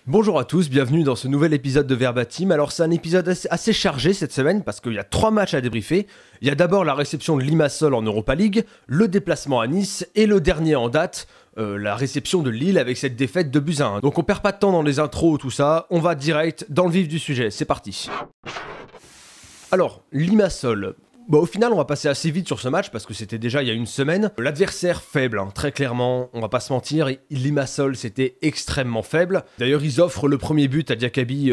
Bonjour à tous, bienvenue dans ce nouvel épisode de Verbatim. Alors c'est un épisode assez chargé cette semaine parce qu'il y a 3 matchs à débriefer. Il y a d'abord la réception de Limassol en Europa League, le déplacement à Nice et le dernier en date, la réception de Lille avec cette défaite de buts à 1. Donc on perd pas de temps dans les intros, tout ça, on va direct dans le vif du sujet, c'est parti. Alors, Limassol. Bon, au final, on va passer assez vite sur ce match parce que c'était déjà il y a une semaine. L'adversaire faible, très clairement, on va pas se mentir. Limassol, c'était extrêmement faible. D'ailleurs, ils offrent le premier but à Diakaby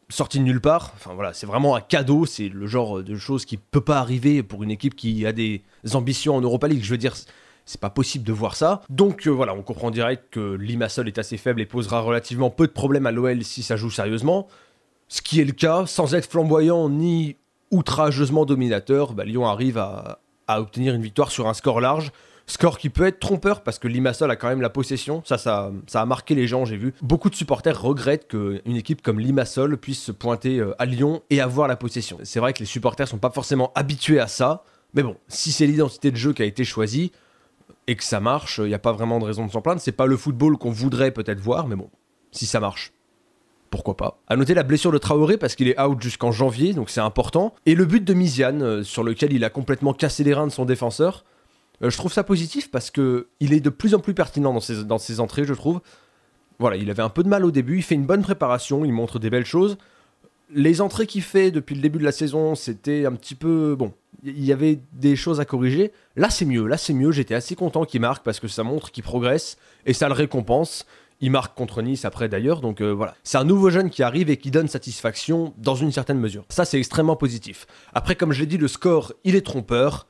sorti de nulle part. Enfin voilà, c'est vraiment un cadeau. C'est le genre de choses qui peut pas arriver pour une équipe qui a des ambitions en Europa League. Je veux dire, c'est pas possible de voir ça. Donc voilà, on comprend direct que Limassol est assez faible et posera relativement peu de problèmes à l'OL si ça joue sérieusement. Ce qui est le cas, sans être flamboyant ni outrageusement dominateur, Lyon arrive à obtenir une victoire sur un score large, score qui peut être trompeur parce que Limassol a quand même la possession, ça a marqué les gens, j'ai vu. Beaucoup de supporters regrettent qu'une équipe comme Limassol puisse se pointer à Lyon et avoir la possession. C'est vrai que les supporters sont pas forcément habitués à ça, mais bon, si c'est l'identité de jeu qui a été choisie et que ça marche, il n'y a pas vraiment de raison de s'en plaindre. C'est pas le football qu'on voudrait peut-être voir, mais bon, si ça marche, pourquoi pas. A noter la blessure de Traoré parce qu'il est out jusqu'en janvier, donc c'est important. Et le but de Miziane, sur lequel il a complètement cassé les reins de son défenseur. Je trouve ça positif parce que il est de plus en plus pertinent dans ses entrées, je trouve. Voilà, il avait un peu de mal au début, il fait une bonne préparation, il montre des belles choses. Les entrées qu'il fait depuis le début de la saison, c'était un petit peu... Bon, il y avait des choses à corriger. Là c'est mieux, j'étais assez content qu'il marque parce que ça montre qu'il progresse et ça le récompense. Il marque contre Nice après d'ailleurs, donc voilà. C'est un nouveau jeune qui arrive et qui donne satisfaction dans une certaine mesure. Ça, c'est extrêmement positif. Après, comme je l'ai dit, le score, il est trompeur.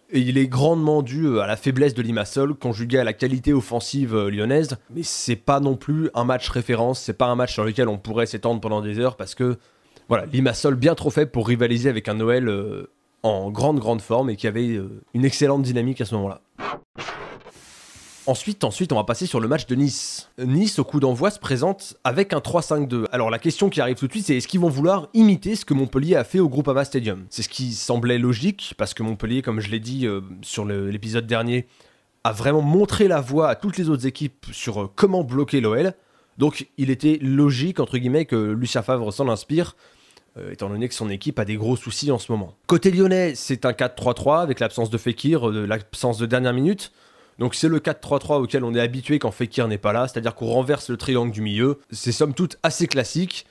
Et il est grandement dû à la faiblesse de Limassol, conjugué à la qualité offensive lyonnaise. Mais c'est pas non plus un match référence, c'est pas un match sur lequel on pourrait s'étendre pendant des heures, parce que, voilà, Limassol bien trop faible pour rivaliser avec un OL en grande forme et qui avait une excellente dynamique à ce moment-là. Ensuite, on va passer sur le match de Nice. Nice, au coup d'envoi, se présente avec un 3-5-2. Alors la question qui arrive tout de suite, c'est est-ce qu'ils vont vouloir imiter ce que Montpellier a fait au Groupama Stadium? C'est ce qui semblait logique, parce que Montpellier, comme je l'ai dit sur l'épisode dernier, a vraiment montré la voie à toutes les autres équipes sur comment bloquer l'OL. Donc il était logique, entre guillemets, que Lucien Favre s'en inspire, étant donné que son équipe a des gros soucis en ce moment. Côté lyonnais, c'est un 4-3-3, avec l'absence de Fekir, l'absence de dernière minute. Donc c'est le 4-3-3 auquel on est habitué quand Fekir n'est pas là, c'est-à-dire qu'on renverse le triangle du milieu. C'est somme toute assez classique,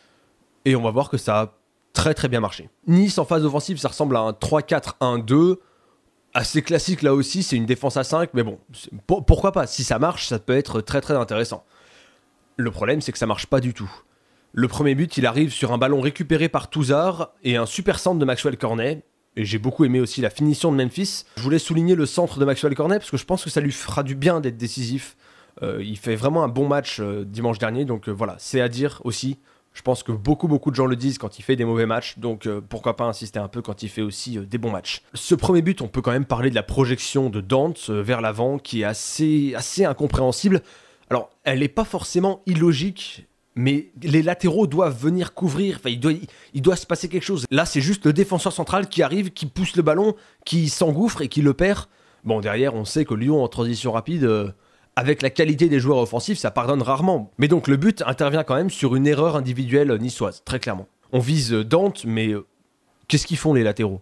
et on va voir que ça a très bien marché. Nice en phase offensive, ça ressemble à un 3-4-1-2, assez classique là aussi, c'est une défense à 5, mais bon, pourquoi pas, si ça marche, ça peut être très intéressant. Le problème, c'est que ça marche pas du tout. Le premier but, il arrive sur un ballon récupéré par Touzard, et un super centre de Maxwell Cornet. Et j'ai beaucoup aimé aussi la finition de Memphis. Je voulais souligner le centre de Maxwell Cornet parce que je pense que ça lui fera du bien d'être décisif. Il fait vraiment un bon match dimanche dernier, donc voilà, c'est à dire aussi. Je pense que beaucoup de gens le disent quand il fait des mauvais matchs, donc pourquoi pas insister un peu quand il fait aussi des bons matchs. Ce premier but, on peut quand même parler de la projection de Dante vers l'avant qui est assez incompréhensible. Alors, elle n'est pas forcément illogique, mais les latéraux doivent venir couvrir, enfin, il doit se passer quelque chose. Là, c'est juste le défenseur central qui arrive, qui pousse le ballon, qui s'engouffre et qui le perd. Bon, derrière, on sait que Lyon, en transition rapide, avec la qualité des joueurs offensifs, ça pardonne rarement. Mais donc, le but intervient quand même sur une erreur individuelle niçoise, très clairement. On vise Dante, mais qu'est-ce qu'ils font les latéraux?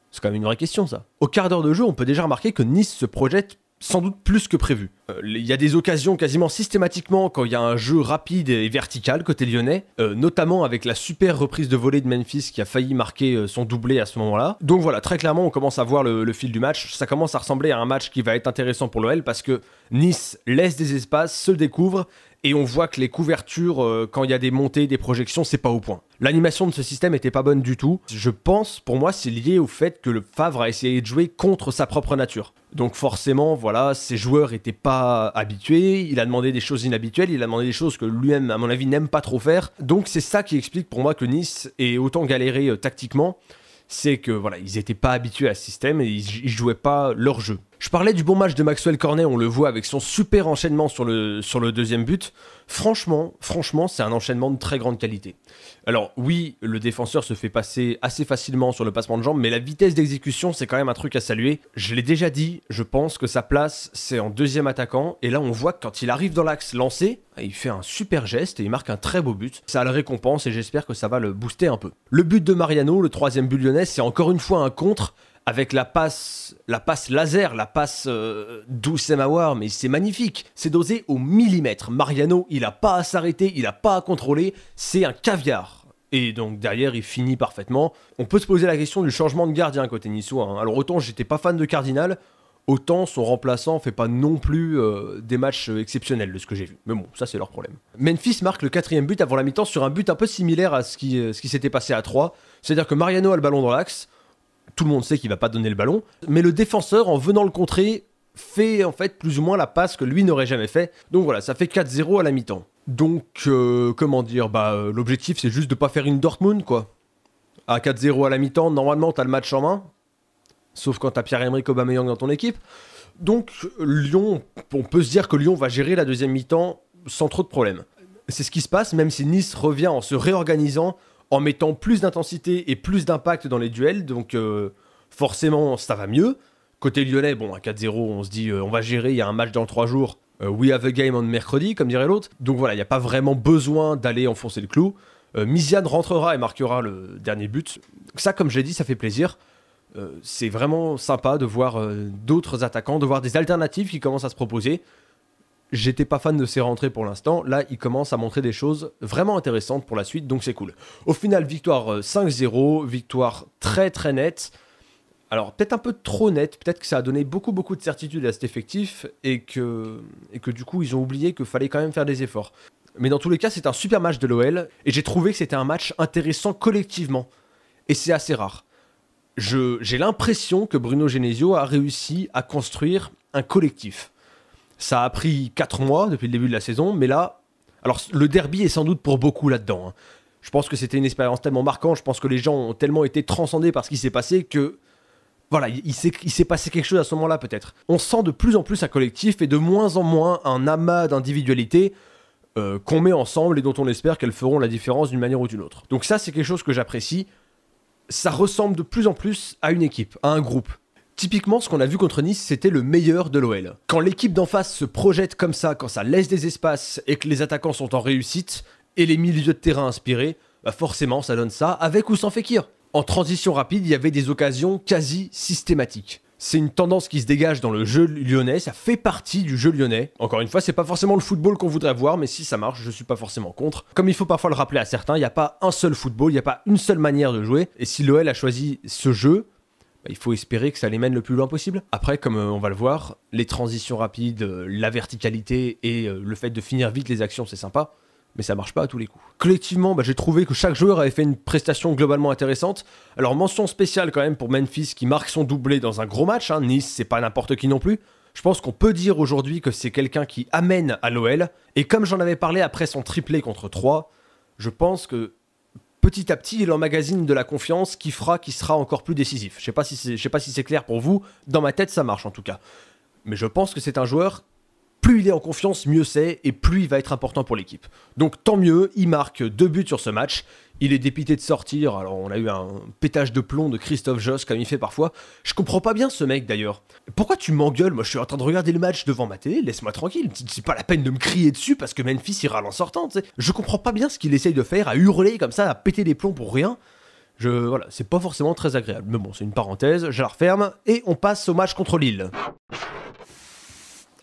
C'est quand même une vraie question, ça. Au quart d'heure de jeu, on peut déjà remarquer que Nice se projette sans doute plus que prévu. Il y a des occasions quasiment systématiquement quand il y a un jeu rapide et vertical côté lyonnais, notamment avec la super reprise de volée de Memphis qui a failli marquer son doublé à ce moment-là. Donc voilà, très clairement on commence à voir le fil du match. Ça commence à ressembler à un match qui va être intéressant pour l'OL parce que Nice laisse des espaces, se découvre et on voit que les couvertures, quand il y a des montées, des projections, c'est pas au point. L'animation de ce système était pas bonne du tout. Je pense, pour moi, c'est lié au fait que le Favre a essayé de jouer contre sa propre nature. Donc forcément, voilà, ses joueurs étaient pas habitués, il a demandé des choses inhabituelles, il a demandé des choses que lui-même, à mon avis, n'aime pas trop faire. Donc c'est ça qui explique pour moi que Nice ait autant galéré tactiquement. C'est que voilà, ils étaient pas habitués à ce système et ils jouaient pas leur jeu. Je parlais du bon match de Maxwell Cornet, on le voit avec son super enchaînement sur le deuxième but. Franchement, c'est un enchaînement de très grande qualité. Alors oui, le défenseur se fait passer assez facilement sur le passement de jambes, mais la vitesse d'exécution, c'est quand même un truc à saluer. Je l'ai déjà dit, je pense que sa place, c'est en deuxième attaquant. Et là, on voit que quand il arrive dans l'axe lancé, il fait un super geste et il marque un très beau but. Ça le récompense et j'espère que ça va le booster un peu. Le but de Mariano, le troisième but lyonnais, c'est encore une fois un contre. Avec la passe laser, la passe d'Oussem Aouar, mais c'est magnifique. C'est dosé au millimètre. Mariano, il a pas à s'arrêter, il a pas à contrôler. C'est un caviar. Et donc derrière, il finit parfaitement. On peut se poser la question du changement de gardien côté niçois. Hein. Alors autant j'étais pas fan de Cardinal, autant son remplaçant fait pas non plus des matchs exceptionnels de ce que j'ai vu. Mais bon, ça c'est leur problème. Memphis marque le 4e but avant la mi-temps sur un but un peu similaire à ce qui s'était passé à 3. C'est-à-dire que Mariano a le ballon dans l'axe. Tout le monde sait qu'il va pas donner le ballon, mais le défenseur, en venant le contrer, fait en fait plus ou moins la passe que lui n'aurait jamais fait. Donc voilà, ça fait 4-0 à la mi-temps. Donc, comment dire, l'objectif c'est juste de pas faire une Dortmund, quoi. À 4-0 à la mi-temps, normalement t'as le match en main, sauf quand t'as Pierre-Emerick Aubameyang dans ton équipe. Donc Lyon, on peut se dire que Lyon va gérer la deuxième mi-temps sans trop de problèmes. C'est ce qui se passe, même si Nice revient en se réorganisant, en mettant plus d'intensité et plus d'impact dans les duels, donc forcément ça va mieux. Côté lyonnais, bon, à 4-0, on se dit on va gérer, il y a un match dans 3 jours, we have a game on mercredi, comme dirait l'autre. Donc voilà, il n'y a pas vraiment besoin d'aller enfoncer le clou. Misiane rentrera et marquera le dernier but. Ça, comme je l'ai dit, ça fait plaisir. C'est vraiment sympa de voir d'autres attaquants, de voir des alternatives qui commencent à se proposer. J'étais pas fan de ses rentrées pour l'instant. Là, il commence à montrer des choses vraiment intéressantes pour la suite, donc c'est cool. Au final, victoire 5-0, victoire très très nette. Alors, peut-être un peu trop nette, peut-être que ça a donné beaucoup de certitude à cet effectif et que du coup, ils ont oublié qu'il fallait quand même faire des efforts. Mais dans tous les cas, c'est un super match de l'OL et j'ai trouvé que c'était un match intéressant collectivement. Et c'est assez rare. J'ai l'impression que Bruno Genesio a réussi à construire un collectif. Ça a pris 4 mois depuis le début de la saison, mais là... Alors, le derby est sans doute pour beaucoup là-dedans. Hein. Je pense que c'était une expérience tellement marquante, je pense que les gens ont tellement été transcendés par ce qui s'est passé que... Voilà, il s'est passé quelque chose à ce moment-là peut-être. On sent de plus en plus un collectif et de moins en moins un amas d'individualités qu'on met ensemble et dont on espère qu'elles feront la différence d'une manière ou d'une autre. Donc ça, c'est quelque chose que j'apprécie. Ça ressemble de plus en plus à une équipe, à un groupe. Typiquement, ce qu'on a vu contre Nice, c'était le meilleur de l'OL. Quand l'équipe d'en face se projette comme ça, quand ça laisse des espaces et que les attaquants sont en réussite, et les milieux de terrain inspirés, forcément ça donne ça, avec ou sans Fekir. En transition rapide, il y avait des occasions quasi systématiques. C'est une tendance qui se dégage dans le jeu lyonnais, ça fait partie du jeu lyonnais. Encore une fois, c'est pas forcément le football qu'on voudrait voir, mais si ça marche, je suis pas forcément contre. Comme il faut parfois le rappeler à certains, il n'y a pas un seul football, il n'y a pas une seule manière de jouer, et si l'OL a choisi ce jeu, il faut espérer que ça les mène le plus loin possible. Après, comme on va le voir, les transitions rapides, la verticalité et le fait de finir vite les actions, c'est sympa, mais ça marche pas à tous les coups. Collectivement, j'ai trouvé que chaque joueur avait fait une prestation globalement intéressante. Alors, mention spéciale quand même pour Memphis qui marque son doublé dans un gros match. Hein. Nice, c'est pas n'importe qui non plus. Je pense qu'on peut dire aujourd'hui que c'est quelqu'un qui amène à l'OL. Et comme j'en avais parlé après son triplé contre 3, je pense que petit à petit, il emmagasine de la confiance qui fera qu'il sera encore plus décisif. Je sais pas si c'est clair pour vous. Dans ma tête, ça marche en tout cas. Mais je pense que c'est un joueur, plus il est en confiance, mieux c'est, et plus il va être important pour l'équipe. Donc tant mieux, il marque 2 buts sur ce match. Il est dépité de sortir, alors on a eu un pétage de plomb de Christophe Josse comme il fait parfois. Je comprends pas bien ce mec d'ailleurs. Pourquoi tu m'engueules? Moi je suis en train de regarder le match devant ma télé, laisse-moi tranquille. C'est pas la peine de me crier dessus parce que Memphis il râle en sortant, tu sais. Je comprends pas bien ce qu'il essaye de faire, à hurler comme ça, à péter des plombs pour rien. Voilà, c'est pas forcément très agréable. Mais bon, c'est une parenthèse, je la referme, et on passe au match contre Lille.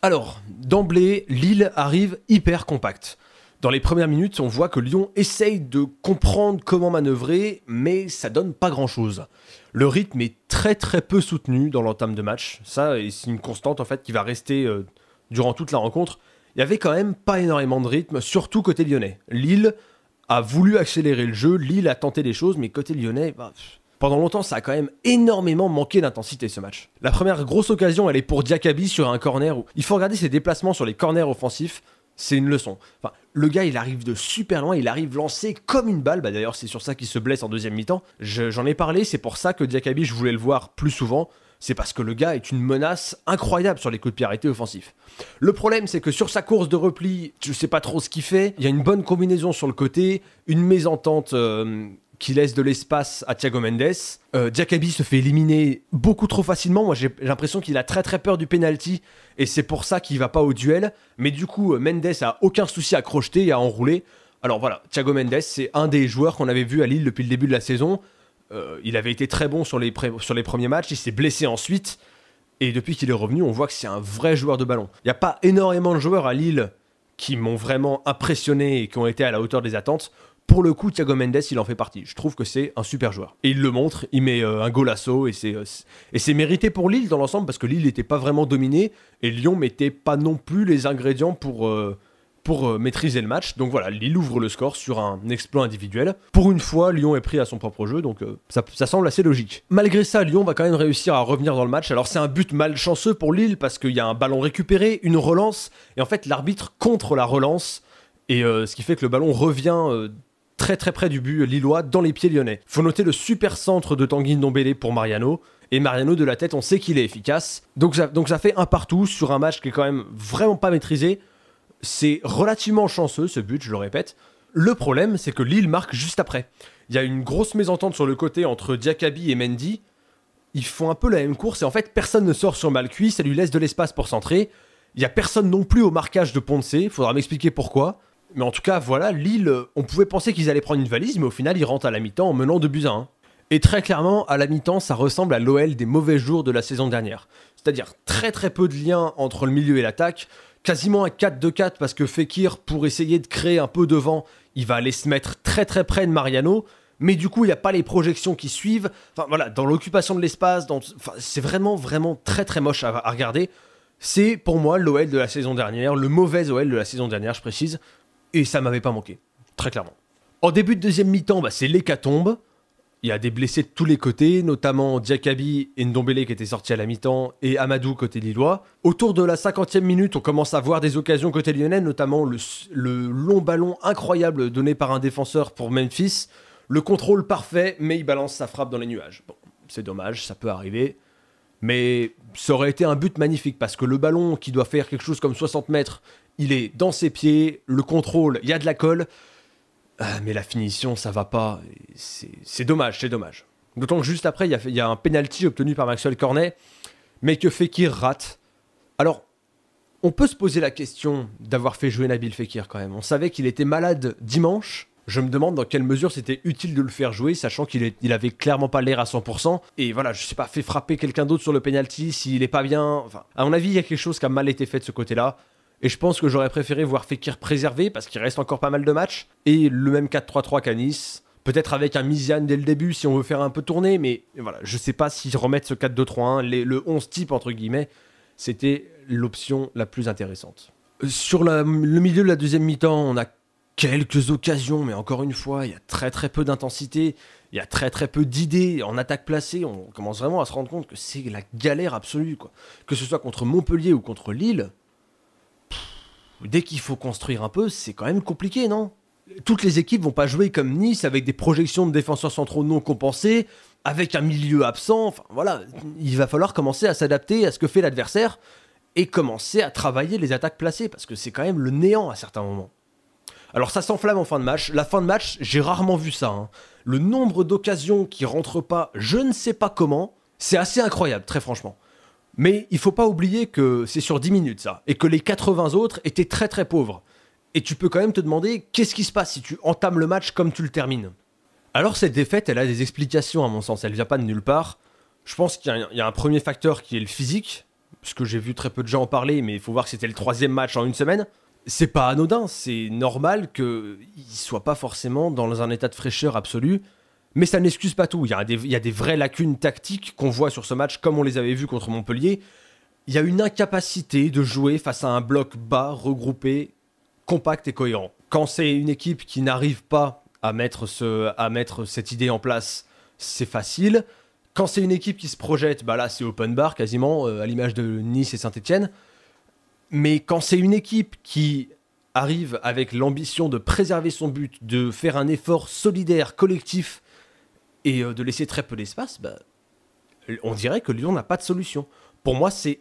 Alors, d'emblée, Lille arrive hyper compact. Dans les premières minutes, on voit que Lyon essaye de comprendre comment manœuvrer, mais ça donne pas grand-chose. Le rythme est très peu soutenu dans l'entame de match. Ça, c'est une constante en fait qui va rester durant toute la rencontre. Il y avait quand même pas énormément de rythme, surtout côté lyonnais. Lille a voulu accélérer le jeu, Lille a tenté des choses, mais côté lyonnais, pendant longtemps, ça a quand même énormément manqué d'intensité ce match. La première grosse occasion, elle est pour Diakaby sur un corner. Il faut regarder ses déplacements sur les corners offensifs. C'est une leçon. Enfin, le gars, il arrive de super loin, il arrive lancé comme une balle. D'ailleurs, c'est sur ça qu'il se blesse en deuxième mi-temps. J'en ai parlé, c'est pour ça que Diakaby, je voulais le voir plus souvent. c'est parce que le gars est une menace incroyable sur les coups de pied arrêtés offensifs. Le problème, c'est que sur sa course de repli, je sais pas trop ce qu'il fait. Il y a une bonne combinaison sur le côté, une mésentente qui laisse de l'espace à Thiago Mendes. Diakaby se fait éliminer beaucoup trop facilement. Moi, j'ai l'impression qu'il a très très peur du penalty et c'est pour ça qu'il va pas au duel. Mais du coup, Mendes a aucun souci à crocheter et à enrouler. Alors voilà, Thiago Mendes, c'est un des joueurs qu'on avait vu à Lille depuis le début de la saison. Il avait été très bon sur les premiers matchs, il s'est blessé ensuite, et depuis qu'il est revenu, on voit que c'est un vrai joueur de ballon. Il n'y a pas énormément de joueurs à Lille qui m'ont vraiment impressionné et qui ont été à la hauteur des attentes. Pour le coup, Thiago Mendes, il en fait partie. Je trouve que c'est un super joueur. Et il le montre, il met un golasso, et c'est mérité pour Lille dans l'ensemble, parce que Lille n'était pas vraiment dominé, et Lyon mettait pas non plus les ingrédients pour maîtriser le match. Donc voilà, Lille ouvre le score sur un exploit individuel. Pour une fois, Lyon est pris à son propre jeu, donc ça semble assez logique. Malgré ça, Lyon va quand même réussir à revenir dans le match. Alors c'est un but malchanceux pour Lille, parce qu'il y a un ballon récupéré, une relance, et en fait l'arbitre contre la relance, et ce qui fait que le ballon revient très très près du but lillois, dans les pieds lyonnais. Faut noter le super centre de Tanguy Ndombele pour Mariano, et Mariano de la tête, on sait qu'il est efficace. Donc ça fait un partout sur un match qui est quand même vraiment pas maîtrisé. C'est relativement chanceux ce but, je le répète. Le problème, c'est que Lille marque juste après. Il y a une grosse mésentente sur le côté entre Diakaby et Mendy. Ils font un peu la même course et en fait, personne ne sort sur Malcuit, ça lui laisse de l'espace pour centrer. Il n'y a personne non plus au marquage de Ponce, il faudra m'expliquer pourquoi. Mais en tout cas, voilà, Lille, on pouvait penser qu'ils allaient prendre une valise, mais au final, ils rentrent à la mi-temps en menant 2-1. Et très clairement, à la mi-temps, ça ressemble à l'OL des mauvais jours de la saison dernière. C'est-à-dire très très peu de liens entre le milieu et l'attaque. Quasiment un 4-2-4 parce que Fekir, pour essayer de créer un peu devant, il va aller se mettre très très près de Mariano, mais du coup il n'y a pas les projections qui suivent. Enfin voilà, dans l'occupation de l'espace, c'est vraiment vraiment très très moche à regarder. C'est pour moi l'OL de la saison dernière, le mauvais OL de la saison dernière, je précise, et ça m'avait pas manqué, très clairement. En début de deuxième mi-temps, c'est l'hécatombe. Il y a des blessés de tous les côtés, notamment Diakaby et Ndombele qui étaient sortis à la mi-temps, et Amadou côté lillois. Autour de la 50e minute, on commence à voir des occasions côté lyonnais, notamment le long ballon incroyable donné par un défenseur pour Memphis. Le contrôle parfait, mais il balance sa frappe dans les nuages. Bon, c'est dommage, ça peut arriver. Mais ça aurait été un but magnifique, parce que le ballon qui doit faire quelque chose comme 60 mètres, il est dans ses pieds, le contrôle, il y a de la colle. Mais la finition, ça va pas. C'est dommage, c'est dommage. D'autant que juste après, il y a un penalty obtenu par Maxwell Cornet, mais que Fekir rate. Alors, on peut se poser la question d'avoir fait jouer Nabil Fekir quand même. On savait qu'il était malade dimanche. Je me demande dans quelle mesure c'était utile de le faire jouer, sachant qu'il avait clairement pas l'air à 100%. Et voilà, je sais pas, fait frapper quelqu'un d'autre sur le penalty s'il est pas bien. Enfin, à mon avis, il y a quelque chose qui a mal été fait de ce côté-là. Et je pense que j'aurais préféré voir Fekir préservé parce qu'il reste encore pas mal de matchs. Et le même 4-3-3 qu'à Nice. Peut-être avec un Misiane dès le début si on veut faire un peu tourner. Mais voilà, je sais pas s'ils remettent ce 4-2-3-1. Le 11 type entre guillemets, c'était l'option la plus intéressante. Sur le milieu de la deuxième mi-temps, on a quelques occasions. Mais encore une fois, il y a très très peu d'intensité. Il y a très très peu d'idées en attaque placée. On commence vraiment à se rendre compte que c'est la galère absolue, quoi. Que ce soit contre Montpellier ou contre Lille. Dès qu'il faut construire un peu, c'est quand même compliqué, non? Toutes les équipes vont pas jouer comme Nice avec des projections de défenseurs centraux non compensées, avec un milieu absent. Enfin voilà, il va falloir commencer à s'adapter à ce que fait l'adversaire et commencer à travailler les attaques placées parce que c'est quand même le néant à certains moments. Alors ça s'enflamme en fin de match. La fin de match, j'ai rarement vu ça, hein. Le nombre d'occasions qui rentrent pas, je ne sais pas comment, c'est assez incroyable, très franchement. Mais il faut pas oublier que c'est sur 10 minutes ça, et que les 80 autres étaient très très pauvres. Et tu peux quand même te demander qu'est-ce qui se passe si tu entames le match comme tu le termines. Alors cette défaite, elle a des explications à mon sens, elle vient pas de nulle part. Je pense qu'il y a un premier facteur qui est le physique, parce que j'ai vu très peu de gens en parler, mais il faut voir que c'était le 3e match en une semaine. C'est pas anodin, c'est normal qu'il soit pas forcément dans un état de fraîcheur absolu. Mais ça n'excuse pas tout. Il y a des vraies lacunes tactiques qu'on voit sur ce match, comme on les avait vues contre Montpellier. Il y a une incapacité de jouer face à un bloc bas, regroupé, compact et cohérent. Quand c'est une équipe qui n'arrive pas à mettre cette idée en place, c'est facile. Quand c'est une équipe qui se projette, bah là c'est open bar quasiment, à l'image de Nice et Saint-Etienne. Mais quand c'est une équipe qui arrive avec l'ambition de préserver son but, de faire un effort solidaire, collectif, et de laisser très peu d'espace, bah, On dirait que Lyon n'a pas de solution. Pour moi, c'est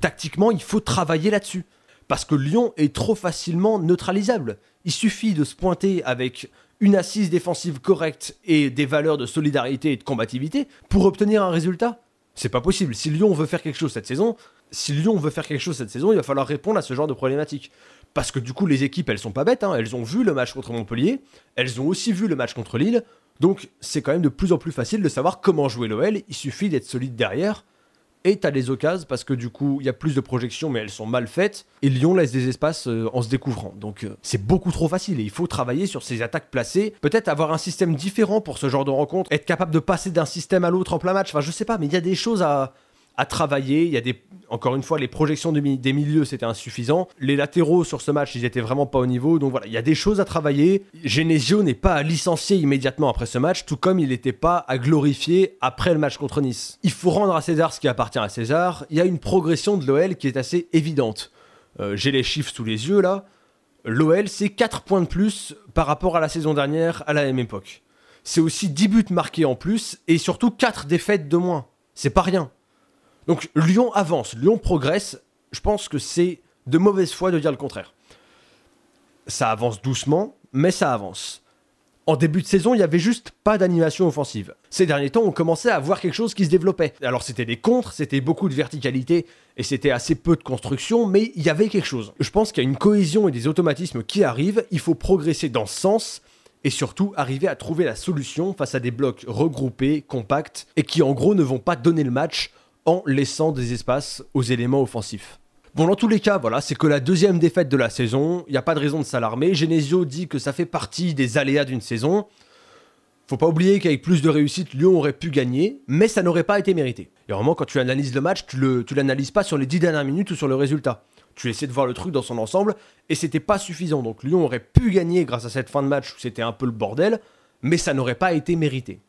tactiquement, il faut travailler là-dessus. Parce que Lyon est trop facilement neutralisable. Il suffit de se pointer avec une assise défensive correcte et des valeurs de solidarité et de combativité pour obtenir un résultat. C'est pas possible. Si Lyon veut faire quelque chose cette saison, il va falloir répondre à ce genre de problématique. Parce que du coup, les équipes, elles sont pas bêtes, hein. Elles ont vu le match contre Montpellier, elles ont aussi vu le match contre Lille, donc c'est quand même de plus en plus facile de savoir comment jouer l'OL, il suffit d'être solide derrière, et t'as des occasions, parce que du coup, il y a plus de projections, mais elles sont mal faites, et Lyon laisse des espaces en se découvrant. Donc c'est beaucoup trop facile, et il faut travailler sur ces attaques placées, peut-être avoir un système différent pour ce genre de rencontre, être capable de passer d'un système à l'autre en plein match, enfin je sais pas, mais il y a des choses à travailler, il y a encore une fois, les projections des milieux, c'était insuffisant. Les latéraux sur ce match, ils étaient vraiment pas au niveau. Donc voilà, il y a des choses à travailler. Genesio n'est pas à licencier immédiatement après ce match, tout comme il n'était pas à glorifier après le match contre Nice. Il faut rendre à César ce qui appartient à César. Il y a une progression de l'OL qui est assez évidente. J'ai les chiffres sous les yeux là. L'OL, c'est 4 points de plus par rapport à la saison dernière à la même époque. C'est aussi 10 buts marqués en plus et surtout 4 défaites de moins. C'est pas rien. Donc Lyon avance, Lyon progresse, je pense que c'est de mauvaise foi de dire le contraire. Ça avance doucement, mais ça avance. En début de saison, il n'y avait juste pas d'animation offensive. Ces derniers temps, on commençait à voir quelque chose qui se développait. Alors c'était des contres, c'était beaucoup de verticalité, et c'était assez peu de construction, mais il y avait quelque chose. Je pense qu'il y a une cohésion et des automatismes qui arrivent, il faut progresser dans ce sens, et surtout arriver à trouver la solution face à des blocs regroupés, compacts, et qui en gros ne vont pas donner le match en laissant des espaces aux éléments offensifs. Bon, dans tous les cas, voilà, c'est que la deuxième défaite de la saison, il n'y a pas de raison de s'alarmer. Genesio dit que ça fait partie des aléas d'une saison. Faut pas oublier qu'avec plus de réussite, Lyon aurait pu gagner, mais ça n'aurait pas été mérité. Et vraiment, quand tu analyses le match, tu l'analyses pas sur les 10 dernières minutes ou sur le résultat. Tu essaies de voir le truc dans son ensemble, et c'était pas suffisant. Donc Lyon aurait pu gagner grâce à cette fin de match où c'était un peu le bordel, mais ça n'aurait pas été mérité.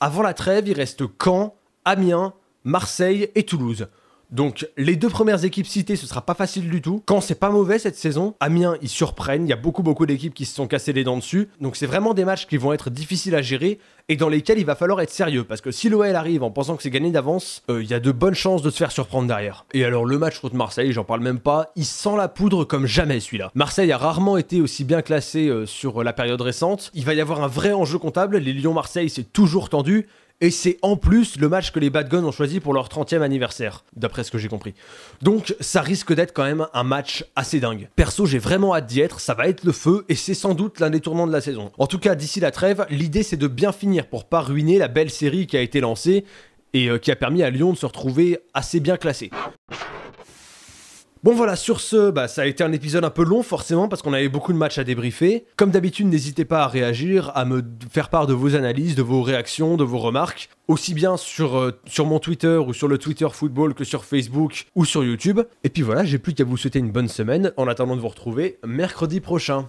Avant la trêve, il reste Caen, Amiens, Marseille et Toulouse. Donc les deux premières équipes citées, ce sera pas facile du tout. Caen, c'est pas mauvais cette saison. Amiens, ils surprennent. Il y a beaucoup d'équipes qui se sont cassées les dents dessus. Donc c'est vraiment des matchs qui vont être difficiles à gérer et dans lesquels il va falloir être sérieux. Parce que si l'OL arrive en pensant que c'est gagné d'avance, il y a de bonnes chances de se faire surprendre derrière. Et alors le match contre Marseille, j'en parle même pas, il sent la poudre comme jamais celui-là. Marseille a rarement été aussi bien classé sur la période récente. Il va y avoir un vrai enjeu comptable. Les Lyon-Marseille, c'est toujours tendu. Et c'est en plus le match que les Bad Guns ont choisi pour leur 30e anniversaire, d'après ce que j'ai compris. Donc ça risque d'être quand même un match assez dingue. Perso, j'ai vraiment hâte d'y être, ça va être le feu, et c'est sans doute l'un des tournants de la saison. En tout cas, d'ici la trêve, l'idée c'est de bien finir pour pas ruiner la belle série qui a été lancée, et qui a permis à Lyon de se retrouver assez bien classé. Bon voilà, sur ce, ça a été un épisode un peu long forcément parce qu'on avait beaucoup de matchs à débriefer. Comme d'habitude, n'hésitez pas à réagir, à me faire part de vos analyses, de vos réactions, de vos remarques, aussi bien sur mon Twitter ou sur le Twitter Football que sur Facebook ou sur YouTube. Et puis voilà, j'ai plus qu'à vous souhaiter une bonne semaine en attendant de vous retrouver mercredi prochain.